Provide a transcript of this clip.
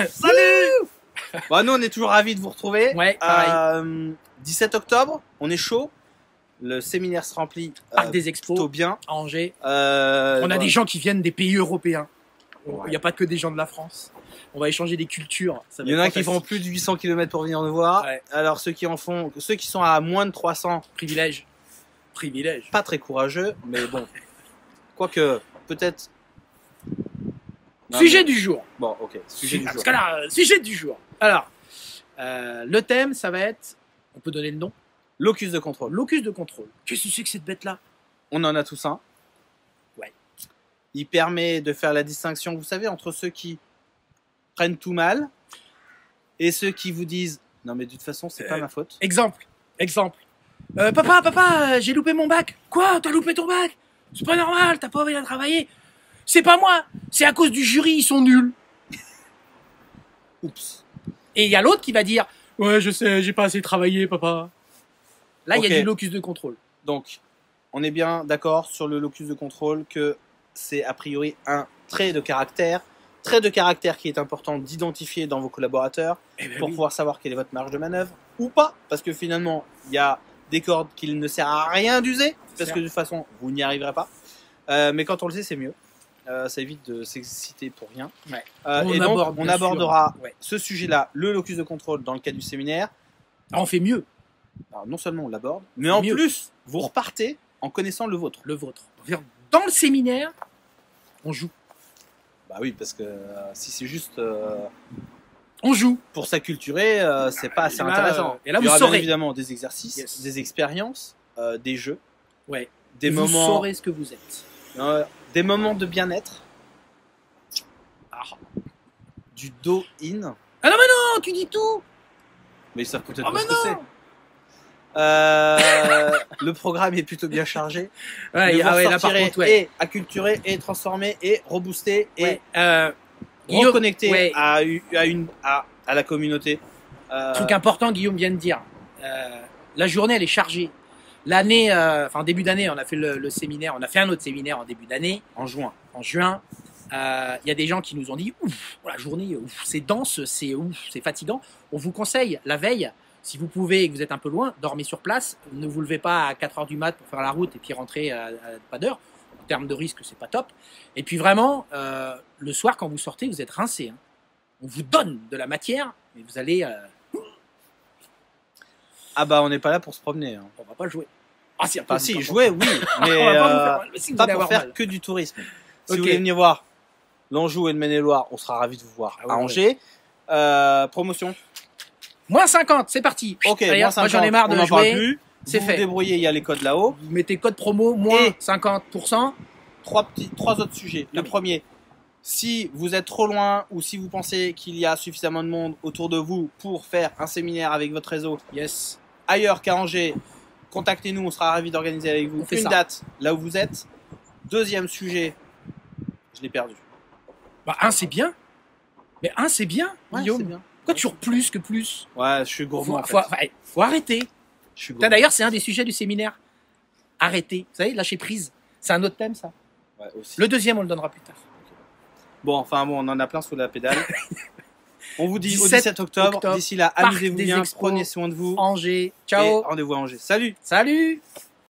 Salut. Bon, nous on est toujours ravis de vous retrouver. Ouais, pareil. 17 octobre, on est chaud. Le séminaire se remplit Parc des Expos, plutôt bien. à Angers. On Voilà. a des gens qui viennent des pays européens. Il Ouais. n'y a pas que des gens de la France. On va échanger des cultures. Ça va Il y en a être qui font fantastique. plus de 800 km pour venir nous voir. Ouais. Alors ceux qui sont à moins de 300, Privilège. Privilège. pas très courageux, mais bon. Quoique, peut-être. Non, Sujet mais- du jour. Bon, ok. Sujet du Parce jour. que là, sujet du jour. Alors, le thème, ça va être. On peut donner le nom. Locus de contrôle. Locus de contrôle. Qu'est-ce que c'est que cette bête-là? On en a tous un. Ouais. Il permet de faire la distinction, vous savez, entre ceux qui prennent tout mal et ceux qui vous disent non mais de toute façon c'est pas ma faute. Exemple. Papa, j'ai loupé mon bac. Quoi? T'as loupé ton bac? C'est pas normal, t'as pas envie de travailler. C'est pas moi, c'est à cause du jury, ils sont nuls. Oups. Et il y a l'autre qui va dire ouais, je sais, j'ai pas assez travaillé, papa. Là, il y a Ok. du locus de contrôle. Donc on est bien d'accord sur le locus de contrôle que c'est a priori un trait de caractère qui est important d'identifier dans vos collaborateurs pour pouvoir savoir quelle est votre marge de manœuvre ou pas, parce que finalement il y a des cordes qu'il ne sert à rien d'user parce que de toute façon vous n'y arriverez pas. Mais quand on le sait c'est mieux. Ça évite de s'exciter pour rien. Ouais. Et donc on bien abordera sûr. Ouais. ce sujet-là, le locus de contrôle dans le cadre du séminaire. Ah, on fait mieux, Alors, non seulement on l'aborde, mais en Mieux. plus vous repartez en connaissant le vôtre. le vôtre. Dans le séminaire, on joue. Bah oui, parce que si c'est juste On joue. pour s'acculturer, c'est pas assez Et là, intéressant. et là, Il y vous aura bien saurez. évidemment des exercices, Yes. des expériences, des jeux, Ouais. des Vous moments, saurez ce que vous êtes. des moments de bien-être, Ah. du do-in. Ah non, mais non, tu dis tout. Mais ils savent peut-être Ah pas mais ce que c'est. non. Le programme est plutôt bien chargé. Ouais, Mais vous là par ressortirez contre, ouais. et acculturé et transformé et reboosté Ouais, et Guillaume, reconnecté ouais. à la communauté. Truc important, Guillaume vient de dire. La journée, elle est chargée. L'année, enfin début d'année, on a fait le séminaire, on a fait un autre séminaire en début d'année, En juin. en juin. Il y a des gens qui nous ont dit ouf, la journée, ouf, c'est dense, c'est ouf, c'est fatigant. On vous conseille la veille, si vous pouvez et que vous êtes un peu loin, dormez sur place. Ne vous levez pas à 4h du mat pour faire la route et puis rentrer à pas d'heure. En termes de risque, c'est pas top. Et puis vraiment, le soir, quand vous sortez, vous êtes rincé. Hein. On vous donne de la matière, mais vous allez. Ah bah on n'est pas là pour se promener. Hein. On va pas jouer. Ah si, Enfin si, jouer oui, mais on va pas vous faire mal. Si, vous pas allez pour avoir faire mal. que du tourisme. Si Ok. vous voulez venir voir l'Anjou et le Maine-et-Loire, on sera ravis de vous voir Ah ouais, à ouais. Angers. Promotion. Moins 50, c'est parti. Ok, D'ailleurs, moins 50, moi j'en ai marre on de n'en parle jouer. plus. C'est Vous fait. vous débrouillez, il y a les codes là-haut. Vous mettez code promo moins Et- 50%. Trois autres sujets. Le Oui. premier, si vous êtes trop loin ou si vous pensez qu'il y a suffisamment de monde autour de vous pour faire un séminaire avec votre réseau Yes. ailleurs qu'à Angers, contactez-nous, on sera ravis d'organiser avec vous On fait une ça. date là où vous êtes. Deuxième sujet, je l'ai perdu. Bah, un c'est bien. Mais un c'est bien, Ouais, Guillaume. c'est bien. Pourquoi toujours plus que plus? Ouais, je suis gourmand. Faut arrêter. Je suis Putain, gourmand. D'ailleurs, c'est un des sujets du séminaire. Arrêter. Vous savez, lâcher prise. C'est un autre thème, ça. Ouais, aussi. Le deuxième, on le donnera plus tard. Bon, enfin bon, on en a plein sous la pédale. On vous dit au 17 17 octobre. octobre, D'ici là, Parc amusez-vous des bien, Expos. prenez soin de vous. Angers. Et Ciao. rendez-vous à Angers. Salut! Salut.